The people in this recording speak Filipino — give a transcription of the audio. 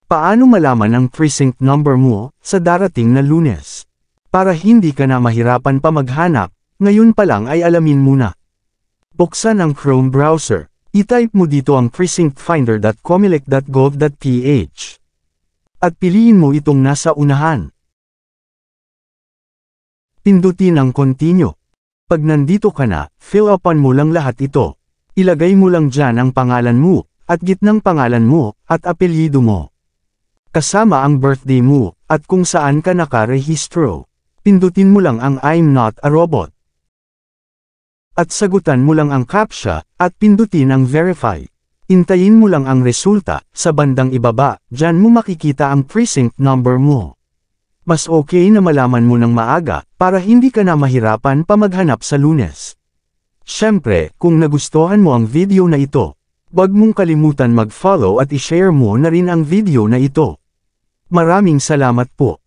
Paano malaman ang precinct number mo sa darating na Lunes? Para hindi ka na mahirapan pa maghanap, ngayon pa lang ay alamin muna. Buksan ang Chrome browser. I-type mo dito ang precinctfinder.comelec.gov.ph. At piliin mo itong nasa unahan. Pindutin ang Continue. Pag nandito ka na, fill upan mo lang lahat ito. Ilagay mo lang dyan ang pangalan mo, at gitnang pangalan mo, at apelyido mo. Kasama ang birthday mo, at kung saan ka nakarehistro. Pindutin mo lang ang I'm not a robot. At sagutan mo lang ang CAPTCHA, at pindutin ang Verify. Hintayin mo lang ang resulta, sa bandang ibaba, dyan mo makikita ang precinct number mo. Mas okay na malaman mo ng maaga, para hindi ka na mahirapan pa maghanap sa Lunes. Siyempre, kung nagustuhan mo ang video na ito, huwag mong kalimutan mag-follow at i-share mo na rin ang video na ito. Maraming salamat po.